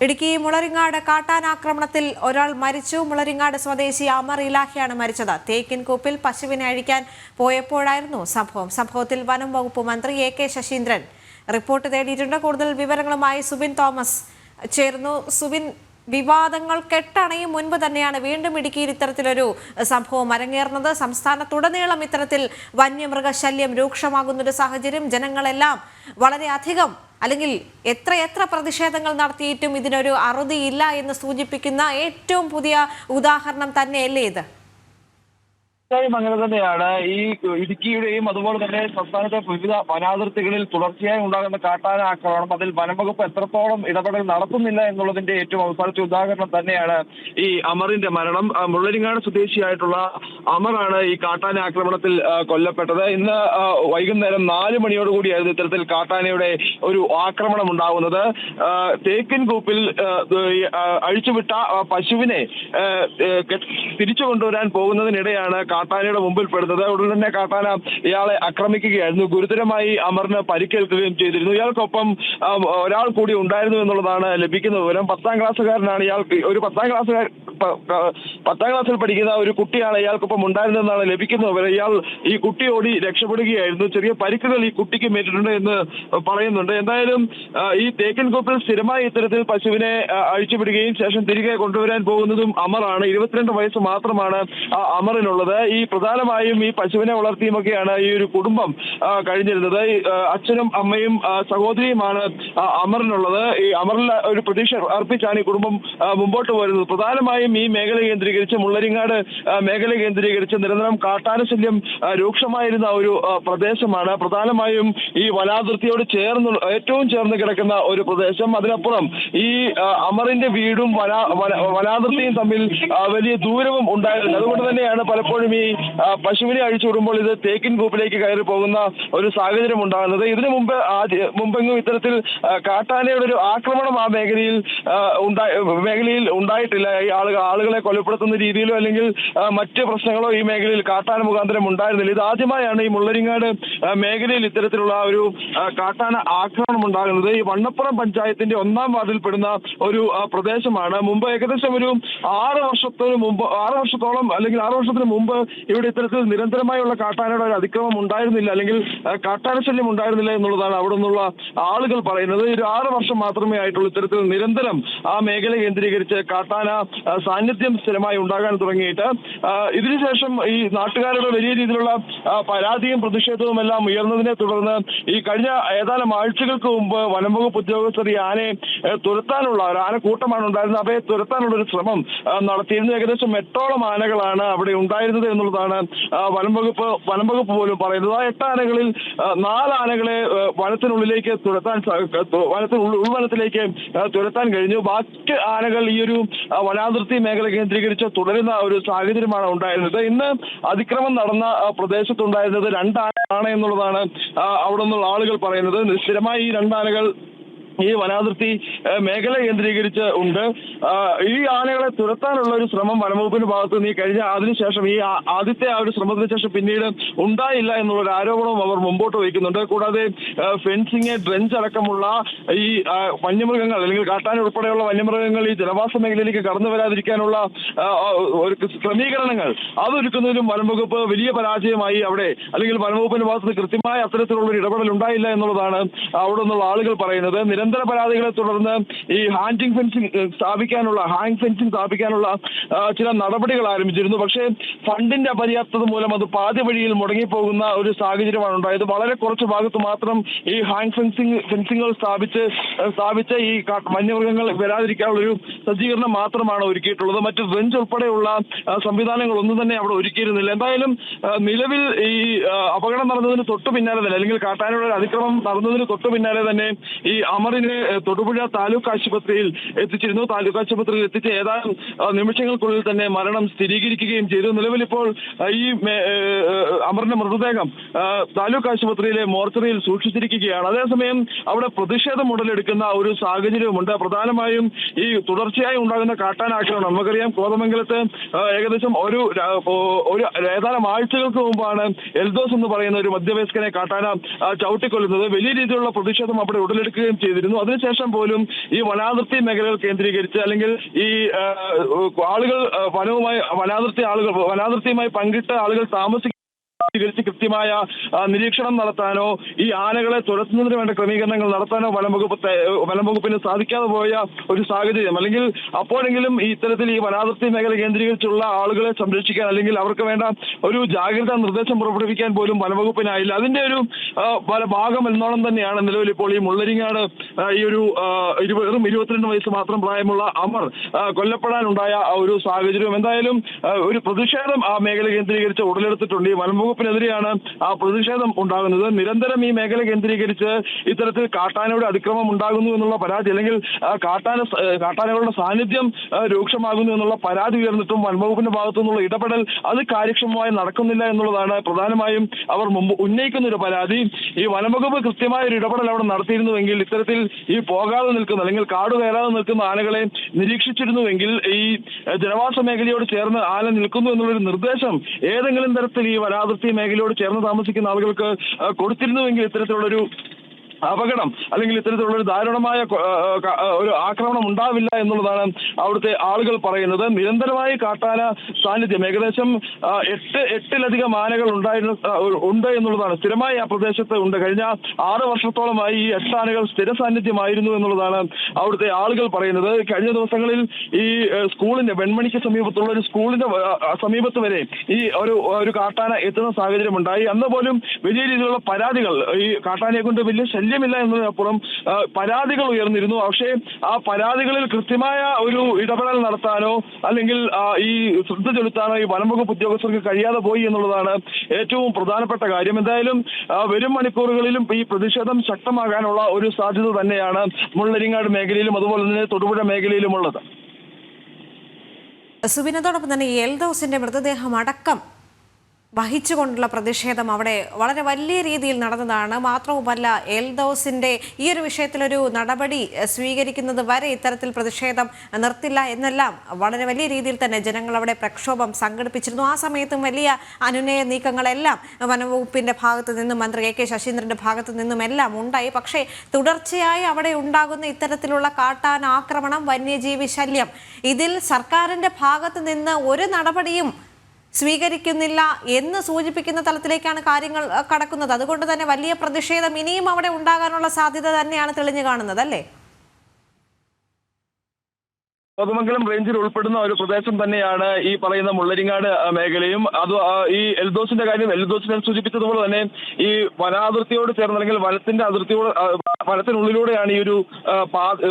ഇടുക്കി മുളരിങ്ങാട് കാട്ടാനാക്രമണത്തിൽ ഒരാൾ മരിച്ചു. മുളരിങ്ങാട് സ്വദേശി അമർ ഇലാഹിയാണ് മരിച്ചത്. തേക്കിൻകൂപ്പിൽ പശുവിനെ അഴിക്കാൻ പോയപ്പോഴായിരുന്നു സംഭവത്തിൽ വനം വകുപ്പ് മന്ത്രി AK ശശീന്ദ്രൻ റിപ്പോർട്ട് തേടിയിട്ടുണ്ട്. കൂടുതൽ വിവരങ്ങളുമായി സുബിൻ തോമസ് ചേർന്നു. സുബിൻ, വിവാദങ്ങൾ കെട്ടണയും മുൻപ് തന്നെയാണ് വീണ്ടും ഇടുക്കിയിൽ ഇത്തരത്തിലൊരു സംഭവം അരങ്ങേറുന്നത്. സംസ്ഥാനത്തുടനീളം ഇത്തരത്തിൽ വന്യമൃഗശല്യം രൂക്ഷമാകുന്നൊരു സാഹചര്യം. ജനങ്ങളെല്ലാം വളരെയധികം അല്ലെങ്കിൽ എത്ര പ്രതിഷേധങ്ങൾ നടത്തിയിട്ടും ഇതിനൊരു അറുതിയില്ല എന്ന് സൂചിപ്പിക്കുന്ന ഏറ്റവും പുതിയ ഉദാഹരണം തന്നെയല്ലേ ഇത്? അങ്ങനെ തന്നെയാണ് ഈ ഇടുക്കിയുടെയും അതുപോലെ തന്നെ സംസ്ഥാനത്തെ വിവിധ വനാതിർത്തികളിൽ തുടർച്ചയായി ഉണ്ടാകുന്ന കാട്ടാന ആക്രമണം. അതിൽ വനംവകുപ്പ് എത്രത്തോളം ഇടപെടൽ നടത്തുന്നില്ല എന്നുള്ളതിന്റെ ഏറ്റവും അവസാനത്തെ ഉദാഹരണം തന്നെയാണ് ഈ അമറിന്റെ മരണം. മുള്ളരിങ്ങാട് സ്വദേശിയായിട്ടുള്ള അമറാണ് ഈ കാട്ടാന ആക്രമണത്തിൽ കൊല്ലപ്പെട്ടത്. ഇന്ന് വൈകുന്നേരം 4 മണിയോടുകൂടിയായിരുന്നു ഇത്തരത്തിൽ കാട്ടാനയുടെ ഒരു ആക്രമണം ഉണ്ടാകുന്നത്. തേക്കിൻകൂപ്പിൽ അഴിച്ചുവിട്ട പശുവിനെ തിരിച്ചു കൊണ്ടുവരാൻ പോകുന്നതിനിടെയാണ് കാട്ടാനയുടെ മുമ്പിൽ പെടുന്നത്. ഉടൻ തന്നെ കാട്ടാന ഇയാളെ ആക്രമിക്കുകയായിരുന്നു. ഗുരുതരമായി അമറിന് പരിക്കേൽക്കുകയും ചെയ്തിരുന്നു. ഇയാൾക്കൊപ്പം ഒരാൾ കൂടി ഉണ്ടായിരുന്നു എന്നുള്ളതാണ് ലഭിക്കുന്ന വിവരം. 10ാം ക്ലാസ്സുകാരനാണ് ഇയാൾ. ഒരു 10ാം ക്ലാസ്സിൽ പഠിക്കുന്ന ഒരു കുട്ടിയാണ് ഇയാൾക്കൊപ്പം ഉണ്ടായിരുന്നതെന്നാണ് ലഭിക്കുന്ന വിവരം. ഇയാൾ ഈ കുട്ടി ഓടി രക്ഷപ്പെടുകയായിരുന്നു. ചെറിയ പരിക്കുകൾ ഈ കുട്ടിക്ക് മേറ്റിട്ടുണ്ട് എന്ന് പറയുന്നുണ്ട്. എന്തായാലും ഈ തേക്കിൻകൂപ്പിൽ സ്ഥിരമായി ഇത്തരത്തിൽ പശുവിനെ അഴിച്ചുവിടുകയും ശേഷം തിരികെ കൊണ്ടുവരാൻ പോകുന്നതും അമറാണ്. 22 വയസ്സ് മാത്രമാണ് അമറിനുള്ളത്. ഈ പ്രധാനമായും ഈ പശുവിനെ വളർത്തിയുമൊക്കെയാണ് ഈ ഒരു കുടുംബം കഴിഞ്ഞിരുന്നത്. അച്ഛനും അമ്മയും സഹോദരിയുമാണ് അമറിനുള്ളത്. ഈ അമറിൽ ഒരു പ്രതീക്ഷ അർപ്പിച്ചാണ് ഈ കുടുംബം മുമ്പോട്ട് വരുന്നത്. പ്രധാനമായും ഈ മേഖല കേന്ദ്രീകരിച്ച് മുള്ളരിങ്ങാട് മേഖല കേന്ദ്രീകരിച്ച് നിരന്തരം കാട്ടാനശല്യം രൂക്ഷമായിരുന്ന ഒരു പ്രദേശമാണ്. പ്രധാനമായും ഈ വനാതിർത്തിയോട് ഏറ്റവും ചേർന്ന് കിടക്കുന്ന ഒരു പ്രദേശം. അതിനപ്പുറം ഈ അമറിന്റെ വീടും വനാതിർത്തിയും തമ്മിൽ വലിയ ദൂരവും ഉണ്ടായിരുന്നു. അതുകൊണ്ട് തന്നെയാണ് പലപ്പോഴും ഈ പശുവിനെ അഴിച്ചുവിടുമ്പോൾ ഇത് തേക്കിൻകൂപ്പിലേക്ക് കയറി പോകുന്ന ഒരു സാഹചര്യം ഉണ്ടാകുന്നത്. ഇതിനു മുമ്പെങ്ങും ഇത്തരത്തിൽ കാട്ടാനയുടെ ഒരു ആക്രമണം ആ മേഖലയിൽ ഉണ്ടായിട്ടില്ല. ഈ ആളുകളെ കൊലപ്പെടുത്തുന്ന രീതിയിലോ അല്ലെങ്കിൽ മറ്റ് പ്രശ്നങ്ങളോ ഈ മേഖലയിൽ കാട്ടാന മുഖാന്തരം ഉണ്ടായിരുന്നില്ല. ഇത് ആദ്യമായാണ് ഈ മുള്ളരിങ്ങാട് മേഖലയിൽ ഇത്തരത്തിലുള്ള ഒരു കാട്ടാന ആക്രമണം ഉണ്ടാകുന്നത്. ഈ വണ്ണപ്പുറം പഞ്ചായത്തിന്റെ 1ാം വാർഡിൽ പെടുന്ന ഒരു പ്രദേശമാണ്. മുമ്പ് ഏകദേശം ഒരു 6 വർഷത്തോളം അല്ലെങ്കിൽ 6 വർഷത്തിന് മുമ്പ് ഇവിടെ ഇത്തരത്തിൽ നിരന്തരമായുള്ള കാട്ടാനയുടെ ഒരു അതിക്രമം ഉണ്ടായിരുന്നില്ല, അല്ലെങ്കിൽ കാട്ടാനശല്യം ഉണ്ടായിരുന്നില്ല എന്നുള്ളതാണ് അവിടെ നിന്നുള്ള ആളുകൾ പറയുന്നത്. ഒരു 6 വർഷം മാത്രമേ ആയിട്ടുള്ളൂ ഇത്തരത്തിൽ നിരന്തരം ആ മേഖല കേന്ദ്രീകരിച്ച് കാട്ടാന സാന്നിധ്യം സ്ഥിരമായി ഉണ്ടാകാൻ തുടങ്ങിയിട്ട്. ഇതിനുശേഷം ഈ നാട്ടുകാരുടെ വലിയ രീതിയിലുള്ള പരാതിയും പ്രതിഷേധവും എല്ലാം ഉയർന്നതിനെ തുടർന്ന് ഈ കഴിഞ്ഞ ഏതാനും ആഴ്ചകൾക്ക് മുമ്പ് വനംവകുപ്പ് ഉദ്യോഗസ്ഥർ ഈ ആനയെ തുരത്താനുള്ള ഒരു ആനക്കൂട്ടമാണ് ഉണ്ടായിരുന്നത്. അവയെ തുരത്താനുള്ള ഒരു ശ്രമം നടത്തിയിരുന്നു. ഏകദേശം 8ഓളം ആനകളാണ് അവിടെ ഉണ്ടായിരുന്നത് എന്നുള്ളതാണ് വനംവകുപ്പ് പോലും പറയുന്നത്. ആ 8 ആനകളിൽ 4 ആനകളെ വനത്തിനുള്ളിലേക്ക് ഉൾവനത്തിലേക്ക് തുരത്താൻ കഴിഞ്ഞു. ബാക്കി ആനകൾ ഈ ഒരു വനാതിർത്തി മേഖല കേന്ദ്രീകരിച്ച് തുടരുന്ന ഒരു സാഹചര്യമാണ് ഉണ്ടായിരുന്നത്. ഇന്ന് അതിക്രമം നടന്ന പ്രദേശത്തുണ്ടായിരുന്നത് 2 ആനകളാണ് എന്നുള്ളതാണ് അവിടെ നിന്നുള്ള ആളുകൾ പറയുന്നത്. സ്ഥിരമായി ഈ 2 ആനകൾ ഈ വനാതിർത്തി മേഖല കേന്ദ്രീകരിച്ച് ഉണ്ട്. ഈ ആനകളെ തുരത്താനുള്ള ഒരു ശ്രമം വനംവകുപ്പിന്റെ ഭാഗത്ത് നിന്ന് കഴിഞ്ഞ അതിനുശേഷം ഈ ആദ്യത്തെ ആ ഒരു ശ്രമത്തിന് ശേഷം പിന്നീട് ഉണ്ടായില്ല എന്നുള്ളൊരു ആരോപണവും അവർ മുമ്പോട്ട് വയ്ക്കുന്നുണ്ട്. കൂടാതെ ഫെൻസിങ്, ഡ്രഞ്ച് അടക്കമുള്ള ഈ വന്യമൃഗങ്ങൾ അല്ലെങ്കിൽ കാട്ടാന ഉൾപ്പെടെയുള്ള വന്യമൃഗങ്ങൾ ഈ ജനവാസ മേഖലയിലേക്ക് കടന്നു വരാതിരിക്കാനുള്ള ഒരു ക്രമീകരണങ്ങൾ അതൊരുക്കുന്നതിലും വനംവകുപ്പ് വലിയ പരാജയമായി അവിടെ, അല്ലെങ്കിൽ വനംവകുപ്പിന്റെ ഭാഗത്ത് കൃത്യമായ അത്തരത്തിലുള്ള ഒരു ഇടപെടൽ ഉണ്ടായില്ല എന്നുള്ളതാണ് അവിടെ നിന്നുള്ള ആളുകൾ പറയുന്നത്. നിരന്തര പരാതികളെ തുടർന്ന് ഈ ഹാങ് ഫെൻസിങ് സ്ഥാപിക്കാനുള്ള ചില നടപടികൾ ആരംഭിച്ചിരുന്നു. പക്ഷേ ഫണ്ടിന്റെ അപര്യാപ്തത മൂലം അത് പാതി വഴിയിൽ മുടങ്ങിപ്പോകുന്ന ഒരു സാഹചര്യമാണ് ഉണ്ടായത്. വളരെ കുറച്ച് ഭാഗത്ത് മാത്രം ഈ ഹാങ് ഫെൻസിങ്ങുകൾ സ്ഥാപിച്ച് ഈ വന്യമൃഗങ്ങൾ വരാതിരിക്കാനുള്ള ഒരു സജ്ജീകരണം മാത്രമാണ് ഒരുക്കിയിട്ടുള്ളത്. മറ്റ് ഡ്രഞ്ച് ഉൾപ്പെടെയുള്ള സംവിധാനങ്ങൾ ഒന്നും തന്നെ അവിടെ ഒരുക്കിയിരുന്നില്ല. എന്തായാലും നിലവിൽ ഈ അപകടം നടന്നതിന് തൊട്ടു പിന്നാലെ തന്നെ, അല്ലെങ്കിൽ കാട്ടാനയുടെ അതിക്രമം നടന്നതിന് തൊട്ടു പിന്നാലെ തന്നെ ഈ അമറിനെ തൊടുപുഴ താലൂക്ക് ആശുപത്രിയിൽ എത്തിച്ചിരുന്നു. താലൂക്ക് ആശുപത്രിയിൽ എത്തിച്ച് ഏതാനും നിമിഷങ്ങൾക്കുള്ളിൽ തന്നെ മരണം സ്ഥിരീകരിക്കുകയും ചെയ്തു. നിലവിൽ ഇപ്പോൾ ഈ അമറിന്റെ മൃതദേഹം താലൂക്ക് ആശുപത്രിയിലെ മോർച്ചറിയിൽ സൂക്ഷിച്ചിരിക്കുകയാണ്. അതേസമയം അവിടെ പ്രതിഷേധം ഉടലെടുക്കുന്ന ഒരു സാഹചര്യവുമുണ്ട്. പ്രധാനമായും ഈ തുടർച്ചയായി ഉണ്ടാകുന്ന കാട്ടാനാക്രമണം നമുക്കറിയാം. കോതമംഗലത്ത് ഏകദേശം ഏതാനും ആഴ്ചകൾക്ക് മുമ്പാണ് എൽദോസ് എന്ന് പറയുന്ന ഒരു മധ്യവയസ്കനെ കാട്ടാന ചവിട്ടിക്കൊല്ലുന്നത്. വലിയ രീതിയിലുള്ള പ്രതിഷേധം അവിടെ ഉടലെടുക്കുകയും ചെയ്തിരുന്നു. അതിനുശേഷം പോലും ഈ വനാതിർത്തി മേഖലകൾ കേന്ദ്രീകരിച്ച് അല്ലെങ്കിൽ ഈ ആളുകൾ വനാതിർത്തിയുമായി പങ്കിട്ട ആളുകൾ കൃത്യമായ നിരീക്ഷണം നടത്താനോ ഈ ആനകളെ തുരത്തുന്നതിന് വേണ്ട ക്രമീകരണങ്ങൾ നടത്താനോ വനംവകുപ്പിന് സാധിക്കാതെ പോയ ഒരു സാഹചര്യം, അല്ലെങ്കിൽ അപ്പോഴെങ്കിലും ഇത്തരത്തിൽ ഈ വനാതിർത്തി മേഖല കേന്ദ്രീകരിച്ചുള്ള ആളുകളെ സംരക്ഷിക്കാൻ അല്ലെങ്കിൽ അവർക്ക് വേണ്ട ഒരു ജാഗ്രതാ നിർദ്ദേശം പുറപ്പെടുവിക്കാൻ പോലും വനംവകുപ്പിനായില്ല. അതിന്റെ ഒരു ഭാഗം എന്നോണം തന്നെയാണ് നിലവിൽ ഇപ്പോൾ ഈ മുള്ളരിങ്ങാട് ഈ ഒരു വെറും 22 വയസ്സ് മാത്രം പ്രായമുള്ള അമർ കൊല്ലപ്പെടാനുണ്ടായ ഒരു സാഹചര്യം. എന്തായാലും ഒരു പ്രതിഷേധം ആ മേഖല കേന്ദ്രീകരിച്ച് ഉടലെടുത്തിട്ടുണ്ട്. ഈ വനംവകുപ്പിനെതിരെയാണ് ആ പ്രതിഷേധം ഉണ്ടാകുന്നത്. നിരന്തരം ഈ മേഖല കേന്ദ്രീകരിച്ച് ഇത്തരത്തിൽ കാട്ടാനയുടെ അതിക്രമം ഉണ്ടാകുന്നു എന്നുള്ള പരാതി, അല്ലെങ്കിൽ കാട്ടാനകളുടെ സാന്നിധ്യം രൂക്ഷമാകുന്നു എന്നുള്ള പരാതി ഉയർന്നിട്ടും വനംവകുപ്പിന്റെ ഭാഗത്തു നിന്നുള്ള ഇടപെടൽ അത് കാര്യക്ഷമമായി നടക്കുന്നില്ല എന്നുള്ളതാണ് പ്രധാനമായും അവർ മുമ്പ് ഉന്നയിക്കുന്ന ഒരു പരാതി. ഈ വനംവകുപ്പ് കൃത്യമായ ഒരു ഇടപെടൽ അവിടെ നടത്തിയിരുന്നുവെങ്കിൽ ഇത്തരത്തിൽ ഈ പോകാതെ നിൽക്കുന്ന അല്ലെങ്കിൽ കാട് കയറാതെ നിൽക്കുന്ന ആനകളെ നിരീക്ഷിച്ചിരുന്നുവെങ്കിൽ ഈ ജനവാസ മേഖലയോട് ചേർന്ന് ആന നിൽക്കുന്നു എന്നുള്ളൊരു നിർദ്ദേശം ഏതെങ്കിലും തരത്തിൽ ഈ വനാതിർത്തി മേഖലയോട് ചേർന്ന് താമസിക്കുന്ന ആളുകൾക്ക് കൊടുത്തിരുന്നുവെങ്കിൽ ഇത്തരത്തിലുള്ളൊരു അപകടം അല്ലെങ്കിൽ ഇത്തരത്തിലുള്ള ഒരു ദാരുണമായ ഒരു ആക്രമണം ഉണ്ടാവില്ല എന്നുള്ളതാണ് അവിടുത്തെ ആളുകൾ പറയുന്നത്. നിരന്തരമായി കാട്ടാന സാന്നിധ്യം ഏകദേശം 8 ആനകൾ ഉണ്ട് എന്നുള്ളതാണ് സ്ഥിരമായി ആ പ്രദേശത്ത് ഉണ്ട്. കഴിഞ്ഞ 6 വർഷത്തോളമായി ഈ 8 ആനകൾ സ്ഥിര സാന്നിധ്യമായിരുന്നു എന്നുള്ളതാണ് അവിടുത്തെ ആളുകൾ പറയുന്നത്. കഴിഞ്ഞ ദിവസങ്ങളിൽ ഈ സ്കൂളിന്റെ വെൺമണിക്ക് സമീപത്തുള്ള ഒരു സ്കൂളിന്റെ സമീപത്ത് വരെ ഈ ഒരു കാട്ടാന എത്തുന്ന സാഹചര്യം ഉണ്ടായി. അന്ന് പോലും വലിയ രീതിയിലുള്ള പരാതികൾ, ഈ കാട്ടാനയെ കൊണ്ട് വലിയ ശല്യമില്ല എന്നതിനപ്പുറം പരാതികൾ ഉയർന്നിരുന്നു. പക്ഷേ ആ പരാതികളിൽ കൃത്യമായ ഒരു ഇടപെടൽ നടത്താനോ അല്ലെങ്കിൽ ഈ ശ്രദ്ധ ചെലുത്താനോ ഈ വനംവകുപ്പ് ഉദ്യോഗസ്ഥർക്ക് കഴിയാതെ പോയി എന്നുള്ളതാണ് ഏറ്റവും പ്രധാനപ്പെട്ട കാര്യം. എന്തായാലും വരും മണിക്കൂറുകളിലും ഈ പ്രതിഷേധം ശക്തമാകാനുള്ള ഒരു സാധ്യത തന്നെയാണ് മുള്ളരിങ്ങാട് മേഖലയിലും അതുപോലെ തന്നെ തൊടുപുഴ മേഖലയിലുമുള്ളത്. സുബിനത്തോടൊപ്പം തന്നെ എൽദോസിന്റെ മൃതദേഹം അടക്കം വഹിച്ചുകൊണ്ടുള്ള പ്രതിഷേധം അവിടെ വളരെ വലിയ രീതിയിൽ നടന്നതാണ്. മാത്രവുമല്ല, എൽദോസിന്റെ ഈ ഒരു വിഷയത്തിലൊരു നടപടി സ്വീകരിക്കുന്നത് വരെ ഇത്തരത്തിൽ പ്രതിഷേധം നിർത്തില്ല എന്നെല്ലാം വളരെ വലിയ രീതിയിൽ തന്നെ ജനങ്ങൾ അവിടെ പ്രക്ഷോഭം സംഘടിപ്പിച്ചിരുന്നു. ആ സമയത്തും വലിയ അനുനയ നീക്കങ്ങളെല്ലാം വനംവകുപ്പിന്റെ ഭാഗത്തു നിന്നും മന്ത്രി AK ശശീന്ദ്രന്റെ ഭാഗത്തു നിന്നും എല്ലാം ഉണ്ടായി. പക്ഷേ തുടർച്ചയായി അവിടെ ഉണ്ടാകുന്ന ഇത്തരത്തിലുള്ള കാട്ടാന ആക്രമണം, വന്യജീവി ശല്യം, ഇതിൽ സർക്കാരിന്റെ ഭാഗത്തു നിന്ന് ഒരു നടപടിയും സ്വീകരിക്കുന്നില്ല എന്ന് സൂചിപ്പിക്കുന്ന തലത്തിലേക്കാണ് കാര്യങ്ങൾ കടക്കുന്നത്. അതുകൊണ്ട് തന്നെ വലിയ പ്രതിഷേധം ഇനിയും അവിടെ ഉണ്ടാകാനുള്ള സാധ്യത തന്നെയാണ് തെളിഞ്ഞു കാണുന്നത്, അല്ലേ? കോതമംഗലം റേഞ്ചിൽ ഉൾപ്പെടുന്ന ഒരു പ്രദേശം തന്നെയാണ് ഈ പറയുന്ന മുള്ളരിങ്ങാട് മേഖലയും. അത് ഈ എൽദോസിന്റെ കാര്യം എൽദോസിനെ സൂചിപ്പിച്ചതുപോലെ തന്നെ ഈ വനാതിർത്തിയോട് ചേർന്ന് അല്ലെങ്കിൽ വനത്തിനുള്ളിലൂടെയാണ് ഈ ഒരു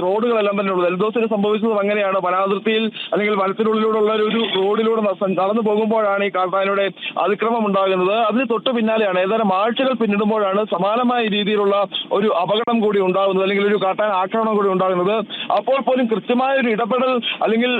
റോഡുകളെല്ലാം തന്നെ ഉള്ളത്. എൽദോസിന് സംഭവിച്ചത് അങ്ങനെയാണ്. വനാതിർത്തിയിൽ അല്ലെങ്കിൽ വനത്തിനുള്ളിലൂടെയുള്ള ഒരു റോഡിലൂടെ നടന്നു പോകുമ്പോഴാണ് ഈ കാട്ടാനയുടെ അതിക്രമം ഉണ്ടാകുന്നത്. അതിന് തൊട്ട് പിന്നാലെയാണ് ഏതാനും ആഴ്ചകൾ പിന്നിടുമ്പോഴാണ് സമാനമായ രീതിയിലുള്ള ഒരു അപകടം കൂടി ഉണ്ടാകുന്നത്, അല്ലെങ്കിൽ ഒരു കാട്ടാന ആക്രമണം കൂടി ഉണ്ടാകുന്നത്. അപ്പോൾ പോലും കൃത്യമായ ഒരു ഇടപെടൽ അല്ലെങ്കിൽ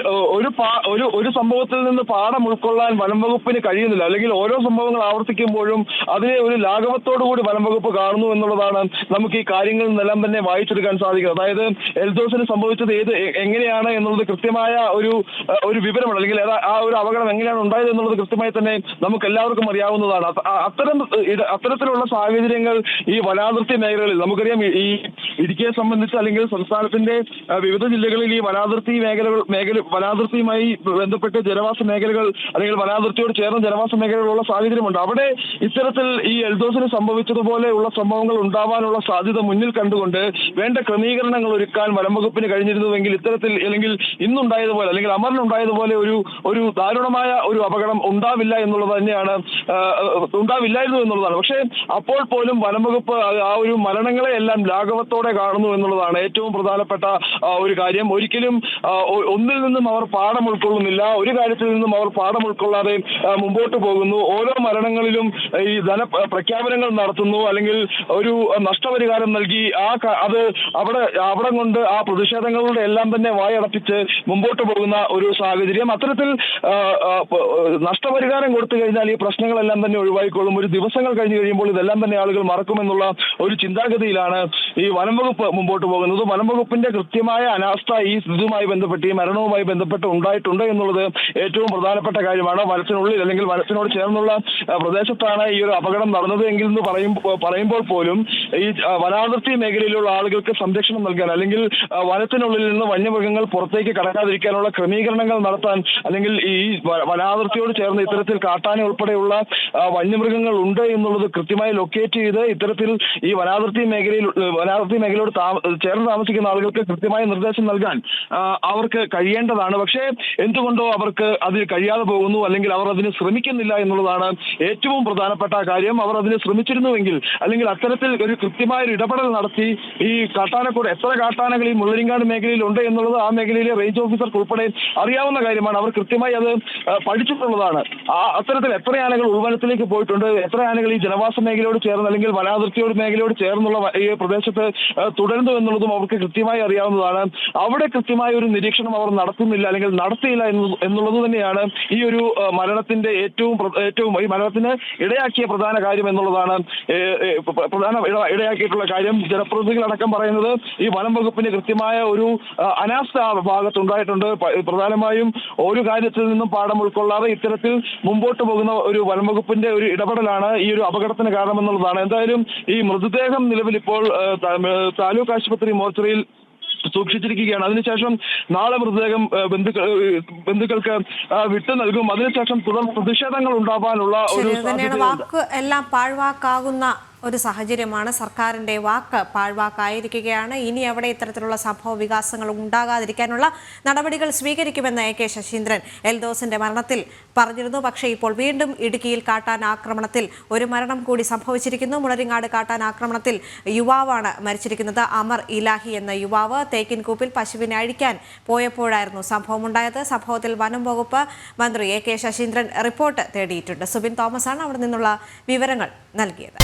ഒരു സംഭവത്തിൽ നിന്ന് പാഠം ഉൾക്കൊള്ളാൻ വനംവകുപ്പിന് കഴിയുന്നില്ല. അല്ലെങ്കിൽ ഓരോ സംഭവങ്ങൾ ആവർത്തിക്കുമ്പോഴും അതിനെ ഒരു ലാഘവത്തോടുകൂടി വനംവകുപ്പ് കാണുന്നു എന്നുള്ളതാണ് നമുക്ക് ഈ കാര്യങ്ങളിൽ നിന്നെല്ലാം തന്നെ വായിച്ചെടുക്കാൻ സാധിക്കുന്നത്. അതായത് എൽദോസിന് സംഭവിച്ചത് എങ്ങനെയാണ് എന്നുള്ളത് കൃത്യമായ ഒരു വിവരമാണ്, അല്ലെങ്കിൽ ആ ഒരു അപകടം എങ്ങനെയാണ് ഉണ്ടായത് എന്നുള്ളത് കൃത്യമായി തന്നെ നമുക്ക് എല്ലാവർക്കും അറിയാവുന്നതാണ്. അത്തരത്തിലുള്ള സാഹചര്യങ്ങൾ ഈ വനാതിർത്തി മേഖലകളിൽ നമുക്കറിയാം. ഈ ഇടുക്കിയെ സംബന്ധിച്ച് അല്ലെങ്കിൽ സംസ്ഥാനത്തിന്റെ വിവിധ ജില്ലകളിൽ ഈ വനാതിർത്തിയുമായി ബന്ധപ്പെട്ട് ജനവാസ മേഖലകൾ അല്ലെങ്കിൽ വനാതിർത്തിയോട് ചേർന്ന ജനവാസ മേഖലകളുള്ള സാഹചര്യമുണ്ട്. അവിടെ ഇത്തരത്തിൽ ഈ എൽദോസിന് സംഭവിച്ചതുപോലെയുള്ള സംഭവങ്ങൾ ഉണ്ടാവാനുള്ള സാധ്യത മുന്നിൽ കണ്ടുകൊണ്ട് വേണ്ട ക്രമീകരണങ്ങൾ ഒരുക്കാൻ വനംവകുപ്പിന് കഴിഞ്ഞിരുന്നുവെങ്കിൽ ഇത്തരത്തിൽ അല്ലെങ്കിൽ ഇന്നുണ്ടായതുപോലെ അല്ലെങ്കിൽ അമറിനുണ്ടായതുപോലെ ഒരു ദാരുണമായ ഒരു അപകടം ഉണ്ടാവില്ലായിരുന്നു എന്നുള്ളതാണ്. പക്ഷേ അപ്പോൾ പോലും വനംവകുപ്പ് ആ ഒരു മരണങ്ങളെ എല്ലാം ലാഘവത്തോടെ കാണുന്നു എന്നുള്ളതാണ് ഏറ്റവും പ്രധാനപ്പെട്ട ഒരു കാര്യം. ഒരിക്കലും ഒന്നിൽ നിന്നും അവർ പാഠം ഉൾക്കൊള്ളുന്നില്ല, ഒരു കാര്യത്തിൽ നിന്നും അവർ പാഠം ഉൾക്കൊള്ളാതെ മുമ്പോട്ട് പോകുന്നു. ഓരോ മരണങ്ങളിലും ഈ പ്രഖ്യാപനങ്ങൾ നടത്തുന്നു, അല്ലെങ്കിൽ ഒരു നഷ്ടപരിഹാരം നൽകി അത് അവിടെ കൊണ്ട് ആ പ്രതിഷേധങ്ങളുടെ എല്ലാം തന്നെ വായടപ്പിച്ച് മുമ്പോട്ട് പോകുന്ന ഒരു സാഹചര്യം. അത്തരത്തിൽ നഷ്ടപരിഹാരം കൊടുത്തു കഴിഞ്ഞാൽ ഈ പ്രശ്നങ്ങളെല്ലാം തന്നെ ഒഴിവായിക്കൊള്ളും. ഒരു ദിവസങ്ങൾ കഴിഞ്ഞ് കഴിയുമ്പോൾ ഇതെല്ലാം തന്നെ ആളുകൾ മറക്കുമെന്നുള്ള ഒരു ചിന്താഗതിയിലാണ് ഈ വനംവകുപ്പ് മുമ്പോട്ട് പോകുന്നത്. വനംവകുപ്പിന്റെ കൃത്യമായ അനാസ്ഥ ഈ ഇതുമായി ബന്ധപ്പെട്ട് കുട്ടി മരണവുമായി ബന്ധപ്പെട്ട് ഉണ്ടായിട്ടുണ്ട് എന്നുള്ളത് ഏറ്റവും പ്രധാനപ്പെട്ട കാര്യമാണ്. വനത്തിനുള്ളിൽ അല്ലെങ്കിൽ വനത്തിനോട് ചേർന്നുള്ള പ്രദേശത്താണ് ഈ ഒരു അപകടം നടന്നത് എങ്കിൽ എന്ന് പറയുമ്പോൾ പോലും ഈ വനാതിർത്തി മേഖലയിലുള്ള ആളുകൾക്ക് സംരക്ഷണം നൽകാൻ അല്ലെങ്കിൽ വനത്തിനുള്ളിൽ നിന്ന് വന്യമൃഗങ്ങൾ പുറത്തേക്ക് കടക്കാതിരിക്കാനുള്ള ക്രമീകരണങ്ങൾ നടത്താൻ അല്ലെങ്കിൽ ഈ വനാതിർത്തിയോട് ചേർന്ന് ഇത്തരത്തിൽ കാട്ടാന ഉൾപ്പെടെയുള്ള വന്യമൃഗങ്ങൾ ഉണ്ട് എന്നുള്ളത് കൃത്യമായി ലൊക്കേറ്റ് ചെയ്ത് ഇത്തരത്തിൽ ഈ വനാതിർത്തി മേഖലയോട് ചേർന്ന് താമസിക്കുന്ന ആളുകൾക്ക് കൃത്യമായ നിർദ്ദേശം നൽകാൻ അവർക്ക് കഴിയേണ്ടതാണ്. പക്ഷേ എന്തുകൊണ്ടോ അവർക്ക് അതിൽ കഴിയാതെ പോകുന്നു അല്ലെങ്കിൽ അവർ അതിന് ശ്രമിക്കുന്നില്ല എന്നുള്ളതാണ് ഏറ്റവും പ്രധാനപ്പെട്ട കാര്യം. അവർ അതിന് ശ്രമിച്ചിരുന്നുവെങ്കിൽ അല്ലെങ്കിൽ അത്തരത്തിൽ ഒരു കൃത്യമായ ഒരു ഇടപെടൽ നടത്തി ഈ കാട്ടാനക്കൂടെ എത്ര കാട്ടാനകൾ ഈ മുള്ളരിങ്ങാട് മേഖലയിൽ ഉണ്ട് എന്നുള്ളത് ആ മേഖലയിലെ റേഞ്ച് ഓഫീസർക്ക് ഉൾപ്പെടെ അറിയാവുന്ന കാര്യമാണ്. അവർ കൃത്യമായി അത് പഠിച്ചിട്ടുള്ളതാണ്. അത്തരത്തിൽ എത്ര ആനകൾ ഉൾവനത്തിലേക്ക് പോയിട്ടുണ്ട്, എത്ര ആനകൾ ഈ ജനവാസ മേഖലയോട് ചേർന്ന് അല്ലെങ്കിൽ വനാതിർത്തിയോട് മേഖലയോട് ചേർന്നുള്ള ഈ പ്രദേശത്ത് തുടരുന്നു എന്നുള്ളതും അവർക്ക് കൃത്യമായി അറിയാവുന്നതാണ്. അവിടെ കൃത്യമായ ഒരു നിരീക്ഷണം അവർ നടത്തുന്നില്ല അല്ലെങ്കിൽ നടത്തിയില്ല എന്നുള്ളത് തന്നെയാണ് ഈ ഒരു മരണത്തിന്റെ ഏറ്റവും ഈ മരണത്തിന് ഇടയാക്കിയ പ്രധാന കാര്യം എന്നുള്ളതാണ് ഇടയാക്കിയിട്ടുള്ള കാര്യം. ജനപ്രതിനിധികളടക്കം പറയുന്നത് ഈ വനം വകുപ്പിന് കൃത്യമായ ഒരു അനാസ്ഥ ഭാഗത്തുണ്ടായിട്ടുണ്ട്. പ്രധാനമായും ഒരു കാര്യത്തിൽ നിന്നും പാഠം ഉൾക്കൊള്ളാതെ ഇത്തരത്തിൽ മുമ്പോട്ട് പോകുന്ന ഒരു വനം വകുപ്പിന്റെ ഒരു ഇടപെടലാണ് ഈ ഒരു അപകടത്തിന് കാരണമെന്നുള്ളതാണ്. എന്തായാലും ഈ മൃതദേഹം നിലവിൽ ഇപ്പോൾ താലൂക്ക് ആശുപത്രി മോർച്ചറിയിൽ സൂക്ഷിച്ചിരിക്കുകയാണ്. അതിനുശേഷം നാളെ മൃതദേഹം ബന്ധുക്കൾക്ക് വിട്ടു നൽകും. അതിനുശേഷം തുടർ പ്രതിഷേധങ്ങൾ ഉണ്ടാവാനുള്ള ഒരു വാക്ക് എല്ലാം പാഴ്വാക്കാകുന്ന ഒരു സാഹചര്യമാണ്. സർക്കാരിന്റെ വാക്ക് പാഴ്വാക്കായിരിക്കുകയാണ്. ഇനി അവിടെ ഇത്തരത്തിലുള്ള സംഭവ വികാസങ്ങൾ ഉണ്ടാകാതിരിക്കാനുള്ള നടപടികൾ സ്വീകരിക്കുമെന്ന് AK ശശീന്ദ്രൻ എൽദോസിന്റെ മരണത്തിൽ പറഞ്ഞിരുന്നു. പക്ഷേ ഇപ്പോൾ വീണ്ടും ഇടുക്കിയിൽ കാട്ടാൻ ആക്രമണത്തിൽ ഒരു മരണം കൂടി സംഭവിച്ചിരിക്കുന്നു. മുളരിങ്ങാട് കാട്ടാൻ ആക്രമണത്തിൽ യുവാവാണ് മരിച്ചിരിക്കുന്നത്. അമർ ഇലാഹി എന്ന യുവാവ് തേക്കിൻകൂപ്പിൽ പശുവിനെ അഴിക്കാൻ പോയപ്പോഴായിരുന്നു സംഭവമുണ്ടായത്. സംഭവത്തിൽ വനം വകുപ്പ് മന്ത്രി AK ശശീന്ദ്രൻ റിപ്പോർട്ട് തേടിയിട്ടുണ്ട്. സുബിൻ തോമസ് ആണ് അവിടെ നിന്നുള്ള വിവരങ്ങൾ നൽകിയത്.